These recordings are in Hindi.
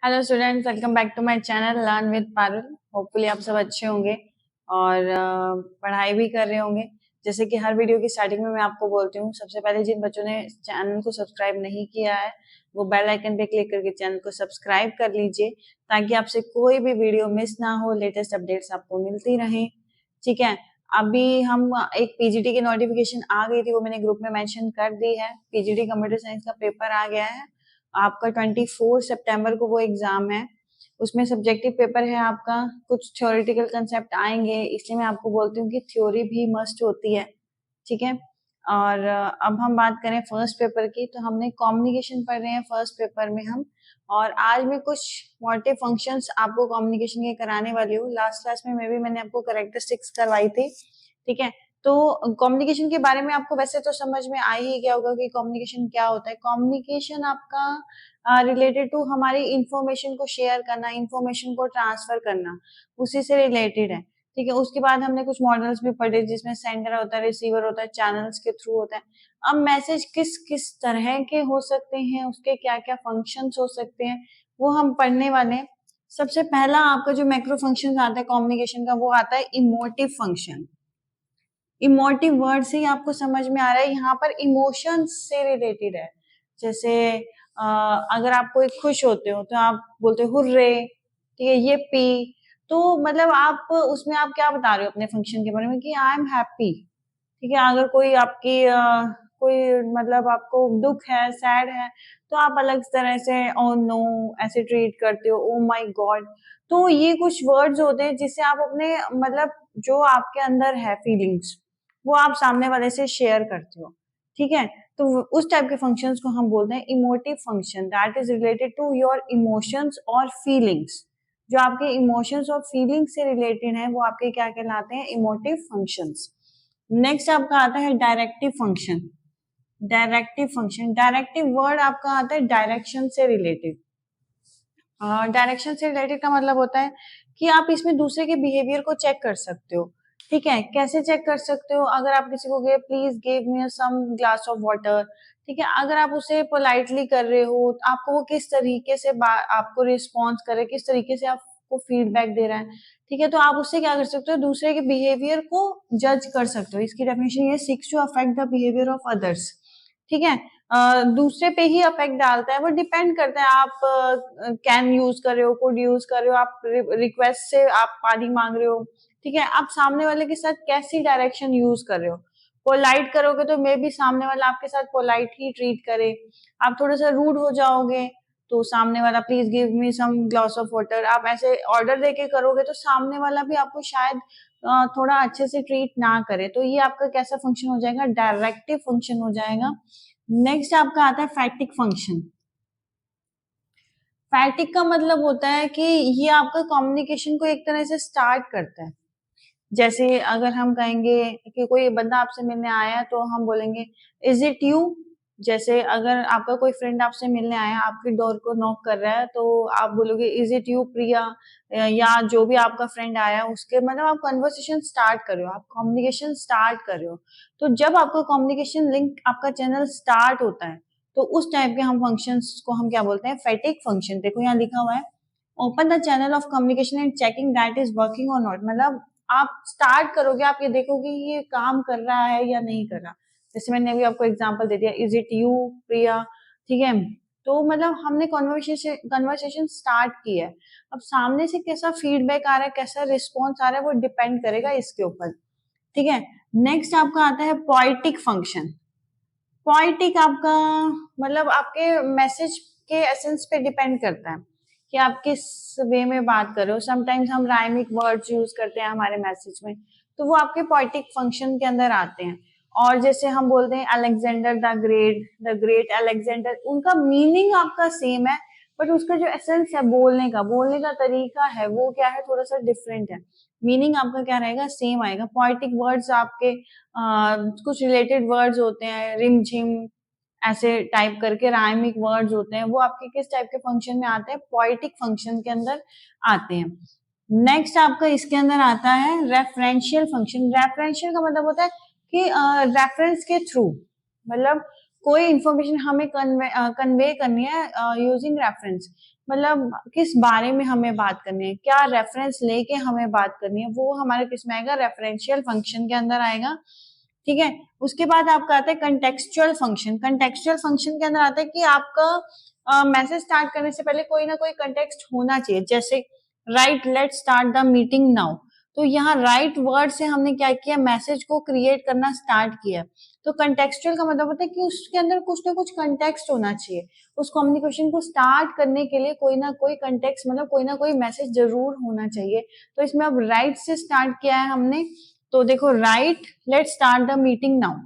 Hello students, welcome back to my channel learn with Parul. Hopefully आप सब अच्छे होंगे और पढ़ाई भी कर रहे होंगे। जैसे कि हर वीडियो की स्टार्टिंग में मैं आपको बोलती हूँ, सबसे पहले जिन बच्चों ने चैनल को सब्सक्राइब नहीं किया है वो बेल आइकन पे क्लिक करके चैनल को सब्सक्राइब कर लीजिए ताकि आपसे कोई भी वीडियो मिस ना हो, लेटेस्ट अपडेट्स आपको मिलती रहें। ठीक है, अभी हम एक पीजीटी की नोटिफिकेशन आ गई थी, वो मैंने ग्रुप में मेंशन कर दी है। पीजीटी कंप्यूटर साइंस का पेपर आ गया है आपका 24 सितंबर को वो एग्जाम है। उसमें सब्जेक्टिव पेपर है आपका, कुछ थ्योरेटिकल कंसेप्ट आएंगे, इसलिए मैं आपको बोलती हूँ कि थ्योरी भी मस्ट होती है। ठीक है, और अब हम बात करें फर्स्ट पेपर की, तो हमने कम्युनिकेशन पढ़ रहे हैं फर्स्ट पेपर में हम। और आज मैं कुछ मोटिव फंक्शंस आपको कम्युनिकेशन के कराने वाली हूँ। लास्ट क्लास में मैंने आपको कैरेक्टरिस्टिक्स करवाई थी। ठीक है, तो कम्युनिकेशन के बारे में आपको वैसे तो समझ में आ ही गया होगा कि कम्युनिकेशन क्या होता है। कम्युनिकेशन आपका रिलेटेड टू हमारी इंफॉर्मेशन को शेयर करना, इंफॉर्मेशन को ट्रांसफर करना, उसी से रिलेटेड है। ठीक है, उसके बाद हमने कुछ मॉडल्स भी पढ़े जिसमें सेंडर होता है, रिसीवर होता है, चैनल्स के थ्रू होता है। अब मैसेज किस किस तरह के हो सकते हैं, उसके क्या क्या फंक्शंस हो सकते हैं, वो हम पढ़ने वाले हैं। सबसे पहला आपका जो मैक्रो फंक्शन आता है कम्युनिकेशन का, वो आता है इमोटिव फंक्शन। इमोटिव वर्ड से ही आपको समझ में आ रहा है, यहाँ पर इमोशंस से रिलेटेड है। जैसे अगर आप कोई खुश होते हो तो आप बोलते हो हुर्रे, ठीक है, ये पी। तो मतलब आप उसमें आप क्या बता रहे हो अपने फंक्शन के बारे में कि आई एम हैप्पी। ठीक है, अगर कोई आपकी कोई मतलब आपको दुख है, सैड है, तो आप अलग तरह से ओ नो ऐसे ट्रीट करते हो, ओ माय गॉड। तो ये कुछ वर्ड्स होते हैं जिससे आप अपने मतलब जो आपके अंदर है फीलिंग्स, वो आप सामने वाले से शेयर करते हो। ठीक है, तो उस टाइप के फंक्शंस को हम बोलते हैं emotive function, that is related to your emotions और फीलिंग्स। जो आपके इमोशंस और फीलिंग्स से रिलेटेड है वो आपके क्या कहलाते हैं, इमोटिव फंक्शंस। नेक्स्ट आपका आता है directive function. Directive function, directive word आपका आता है डायरेक्शन से रिलेटेड। डायरेक्शन से रिलेटेड का मतलब होता है कि आप इसमें दूसरे के बिहेवियर को चेक कर सकते हो। ठीक है, कैसे चेक कर सकते हो? अगर आप किसी को कहे please give me some glass of water, ठीक है, अगर आप उसे पोलाइटली कर रहे हो, आपको वो किस तरीके से आपको रिस्पॉन्स करे, किस तरीके से आपको फीडबैक दे रहा है। ठीक है, तो आप उससे क्या कर सकते हो, दूसरे के बिहेवियर को जज कर सकते हो। इसकी डेफिनेशन ये, seeks to affect the behaviour of others. ठीक है, दूसरे पे ही अफेक्ट डालता है, वो डिपेंड करता है आप कैन यूज कर रहे हो, कुड यूज कर रहे हो, आप रिक्वेस्ट से आप पानी मांग रहे हो। ठीक है, आप सामने वाले के साथ कैसी डायरेक्शन यूज कर रहे हो। पोलाइट करोगे तो मे बी सामने वाला आपके साथ पोलाइट ही ट्रीट करे। आप थोड़ा सा रूड हो जाओगे तो सामने वाला please give me some glass of water, आप ऐसे ऑर्डर देके करोगे तो सामने वाला भी आपको शायद थोड़ा अच्छे से ट्रीट ना करे। तो ये आपका कैसा फंक्शन हो जाएगा, डायरेक्टिव फंक्शन हो जाएगा। नेक्स्ट आपका आता है फैक्टिक फंक्शन। फैक्टिक का मतलब होता है कि ये आपका कम्युनिकेशन को एक तरह से स्टार्ट करता है। जैसे अगर हम कहेंगे कि कोई बंदा आपसे मिलने आया तो हम बोलेंगे इज इट यू। जैसे अगर आपका कोई फ्रेंड आपसे मिलने आया, आपकी डोर को नॉक कर रहा है, तो आप बोलोगे इज इट यू प्रिया, या जो भी आपका फ्रेंड आया उसके मतलब आप कन्वर्सेशन स्टार्ट कर रहे हो, आप कम्युनिकेशन स्टार्ट कर रहे हो। तो जब आपका कम्युनिकेशन लिंक, आपका चैनल स्टार्ट होता है, तो उस टाइप के हम फंक्शंस को हम क्या बोलते हैं, फैटिक फंक्शन। देखो यहाँ लिखा हुआ है, open the channel of communication and checking that is working और नॉट। मतलब आप स्टार्ट करोगे, आप ये देखोगे ये काम कर रहा है या नहीं कर रहा। जैसे मैंने अभी आपको एग्जांपल दे दिया, इज इट यू प्रिया। ठीक है, तो मतलब हमने कन्वर्सेशन स्टार्ट की है। अब सामने से कैसा फीडबैक आ रहा है, कैसा रिस्पॉन्स आ रहा है, वो डिपेंड करेगा इसके ऊपर। ठीक है, नेक्स्ट आपका आता है पोएटिक फंक्शन। पोएटिक आपका मतलब आपके मैसेज के एसेंस पे डिपेंड करता है कि आप किस वे में बात कर रहे हो। समटाइम्स हम राइमिक वर्ड्स यूज करते हैं हमारे मैसेज में, तो वो आपके पोएटिक फंक्शन के अंदर आते हैं। और जैसे हम बोलते हैं अलेक्जेंडर द ग्रेट अलेक्जेंडर, उनका मीनिंग आपका सेम है, बट उसका जो एसेंस है, बोलने का तरीका है, वो क्या है, थोड़ा सा डिफरेंट है। मीनिंग आपका क्या रहेगा, सेम आएगा। पोएटिक वर्ड्स आपके कुछ रिलेटेड वर्ड्स होते हैं, रिम झिम ऐसे टाइप करके राइमिक वर्ड्स होते हैं, वो आपके किस टाइप के फंक्शन में आते हैं, पोएटिक फंक्शन के अंदर आते हैं। नेक्स्ट आपका इसके अंदर आता है रेफरेंशियल फंक्शन। रेफरेंशियल का मतलब होता है कि रेफरेंस के थ्रू, मतलब कोई इंफॉर्मेशन हमें कन्वे करनी है यूजिंग रेफरेंस, मतलब किस बारे में हमें बात करनी है, क्या रेफरेंस लेके हमें बात करनी है, वो हमारे किस में आएगा, रेफरेंशियल फंक्शन के अंदर आएगा। ठीक है, उसके बाद आपका आता है कंटेक्सचुअल फंक्शन। कंटेक्सचुअल फंक्शन के अंदर आता है कि आपका मैसेज स्टार्ट करने से पहले कोई ना कोई कंटेक्स्ट होना चाहिए, जैसे right let start the meeting now. तो यहाँ राइट वर्ड से हमने क्या किया, मैसेज को क्रिएट करना स्टार्ट किया। तो कंटेक्सचुअल का मतलब होता है कि उसके अंदर कुछ ना कुछ कंटेक्स्ट होना चाहिए, उस कम्युनिकेशन को स्टार्ट करने के लिए कोई ना कोई कंटेक्स्ट, मतलब कोई ना कोई मैसेज जरूर होना चाहिए। तो इसमें अब राइट से स्टार्ट किया है हमने, तो देखो right let start the meeting now.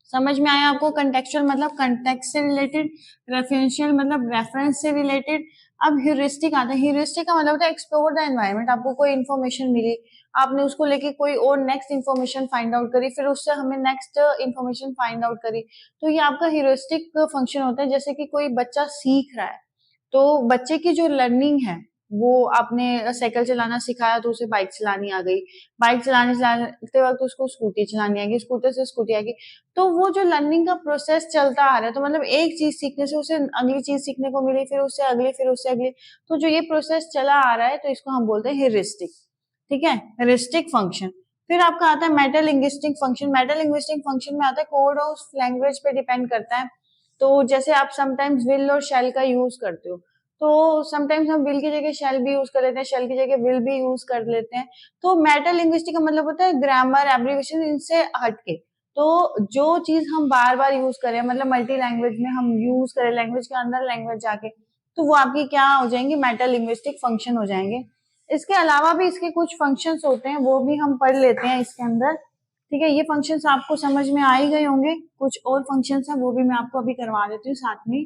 समझ में आया आपको? कंटेक्चुअल मतलब कंटेक्स्ट से रिलेटेड, रेफरेंशियल मतलब रेफरेंस से रिलेटेड। अब ह्यूरिस्टिक आता है। ह्यूरिस्टिक का मतलब होता है एक्सप्लोर द एनवायरनमेंट। आपको कोई इन्फॉर्मेशन मिली, आपने उसको लेके कोई और नेक्स्ट इन्फॉर्मेशन फाइंड आउट करी, फिर उससे हमें नेक्स्ट इन्फॉर्मेशन फाइंड आउट करी, तो ये आपका ह्यूरिस्टिक फंक्शन होता है। जैसे कि कोई बच्चा सीख रहा है, तो बच्चे की जो लर्निंग है, वो आपने साइकिल चलाना सिखाया तो उसे बाइक चलानी आ गई, बाइक चलाते वक्त उसको स्कूटी चलानी आ गई, स्कूटर से स्कूटी आ गई। तो वो जो लर्निंग का प्रोसेस चलता आ रहा है, तो मतलब एक चीज सीखने से उसे अगली चीज सीखने को मिली, फिर उससे अगली, फिर उससे अगली, तो जो ये प्रोसेस चला आ रहा है, तो इसको हम बोलते हैं हेरिस्टिक। ठीक है, हेरिस्टिक फंक्शन। फिर आपका आता है मेटालिंग्विस्टिक फंक्शन। मेटालिंग्विस्टिक फंक्शन में आता है कोड ऑफ लैंग्वेज पे डिपेंड करता है। तो जैसे आप समटाइम्स विल और शैल का यूज करते हो, तो समटाइम्स हम विल की जगह शैल भी यूज कर लेते हैं, शैल की जगह विल भी यूज कर लेते हैं। तो मेटालिंग्विस्टिक का मतलब होता है ग्रामर, एब्रिविएशन, इनसे हटके। तो जो चीज हम बार बार यूज करें, मतलब मल्टी लैंग्वेज में हम यूज करें, लैंग्वेज के अंदर लैंग्वेज जाके, तो वो आपकी क्या हो जाएंगी, मेटालिंग्विस्टिक फंक्शन हो जाएंगे। इसके अलावा भी इसके कुछ फंक्शंस होते हैं, वो भी हम पढ़ लेते हैं इसके अंदर। ठीक है, ये फंक्शंस आपको समझ में आ ही गए होंगे। कुछ और फंक्शंस हैं, वो भी मैं आपको अभी करवा देती हूँ साथ में।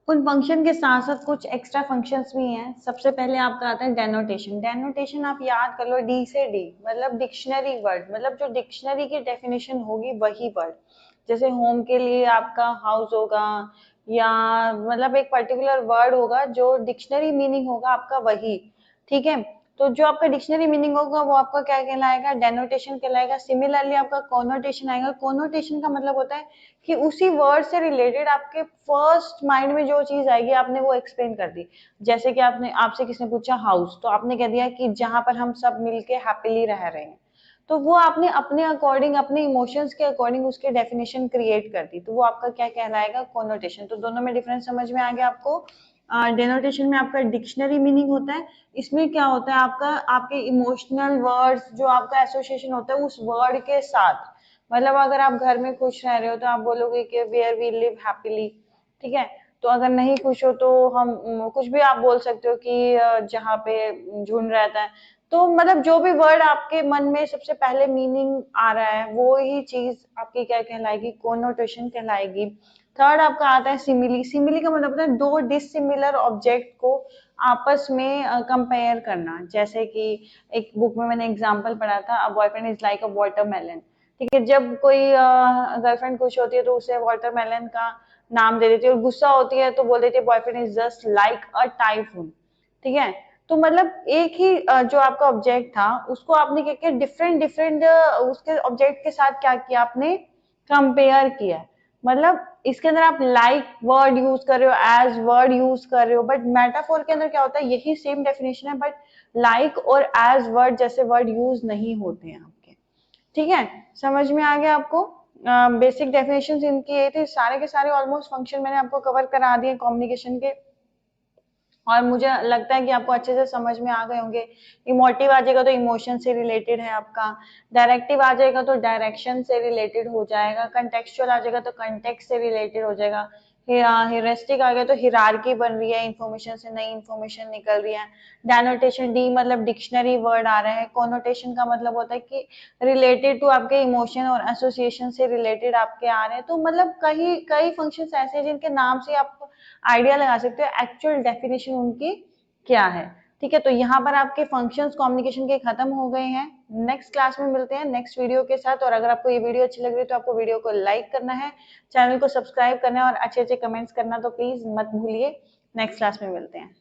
उन फंक्शन के साथ साथ कुछ एक्स्ट्रा फंक्शंस भी हैं। सबसे पहले आपका आता है डेनोटेशन। डेनोटेशन आप याद कर लो, डी से डी मतलब डिक्शनरी वर्ड, मतलब जो डिक्शनरी की डेफिनेशन होगी वही वर्ड। जैसे होम के लिए आपका हाउस होगा, या मतलब एक पर्टिकुलर वर्ड होगा जो डिक्शनरी मीनिंग होगा आपका वही। ठीक है, तो जो आपका डिक्शनरी मीनिंग होगा वो आपका क्या कहलाएगा, डेनोटेशन कहलाएगा। सिमिलरली आपका कोनोटेशन आएगा। कोनोटेशन का मतलब होता है कि उसी वर्ड से रिलेटेड आपके फर्स्ट माइंड में जो चीज आएगी आपने वो एक्सप्लेन कर दी। जैसे कि आपसे किसने पूछा हाउस, तो आपने कह दिया कि जहां पर हम सब मिलके हैप्पीली रह रहे हैं। तो वो आपने अपने अकॉर्डिंग, अपने इमोशंस के अकॉर्डिंग उसके डेफिनेशन क्रिएट कर दी, तो वो आपका क्या कहलाएगा, कोनोटेशन। तो दोनों में डिफरेंस समझ में आ गया आपको। डेनोटेशन में आपका डिक्शनरी मीनिंग होता है, इसमें क्या होता है आपका, आपके इमोशनल वर्ड्स जो आपका एसोसिएशन होता है उस वर्ड के साथ। मतलब अगर आप घर में खुश रह रहे हो तो आप बोलोगे कि वेयर वी लिव हैप्पीली। ठीक है, तो अगर नहीं खुश हो तो हम कुछ भी आप बोल सकते हो कि जहाँ पे झुंड रहता है। तो मतलब जो भी वर्ड आपके मन में सबसे पहले मीनिंग आ रहा है वो ही चीज आपकी क्या कहलाएगी, कोनोटेशन कहलाएगी। थर्ड आपका आता है सिमिली। सिमिली का मतलब होता है दो डिसिमिलर ऑब्जेक्ट को आपस में कंपेयर करना। जैसे कि एक बुक में मैंने एग्जांपल पढ़ा था, a boyfriend is like a watermelon. ठीक है, जब कोई गर्लफ्रेंड खुश होती है तो उसे वाटरमेलन का नाम दे देती है, और गुस्सा होती है तो बोल देती है boyfriend is just like a typhoon. ठीक है, तो मतलब एक ही जो आपका ऑब्जेक्ट था उसको आपने क्या किया, डिफरेंट डिफरेंट उसके ऑब्जेक्ट के साथ क्या किया, आपने कंपेयर किया। मतलब इसके अंदर आप लाइक वर्ड यूज कर रहे हो, एज वर्ड यूज कर रहे हो, बट मेटाफोर के अंदर क्या होता है, यही सेम डेफिनेशन है, बट लाइक और एज वर्ड जैसे वर्ड यूज नहीं होते हैं आपके। ठीक है, समझ में आ गया आपको? बेसिक डेफिनेशन इनकी ये थे। सारे के सारे ऑलमोस्ट फंक्शन मैंने आपको कवर करा दिए कम्युनिकेशन के, और मुझे लगता है कि आपको अच्छे से समझ में आ गए होंगे। इमोटिव आ जाएगा तो इमोशन से रिलेटेड है आपका, डायरेक्टिव आ जाएगा तो डायरेक्शन से रिलेटेड हो जाएगा, कंटेक्सचुअल आ जाएगा तो कंटेक्स्ट से रिलेटेड हो जाएगा, हियरिस्टिक आ गया तो हिरार्की बन रही है, इंफॉर्मेशन से नई इंफॉर्मेशन निकल रही है। डेनोटेशन, डी मतलब डिक्शनरी वर्ड आ रहा है। कोनोटेशन का मतलब होता है कि रिलेटेड टू आपके इमोशन और एसोसिएशन से रिलेटेड आपके आ रहे हैं। तो मतलब कई कई फंक्शंस ऐसे हैं जिनके नाम से आप आइडिया लगा सकते हो एक्चुअल डेफिनेशन उनकी क्या है। ठीक है, तो यहाँ पर आपके फंक्शंस कम्युनिकेशन के खत्म हो गए हैं। नेक्स्ट क्लास में मिलते हैं नेक्स्ट वीडियो के साथ। और अगर आपको ये वीडियो अच्छी लग रही है तो आपको वीडियो को लाइक करना है, चैनल को सब्सक्राइब करना है, और अच्छे अच्छे कमेंट्स करना तो प्लीज मत भूलिए। नेक्स्ट क्लास में मिलते हैं।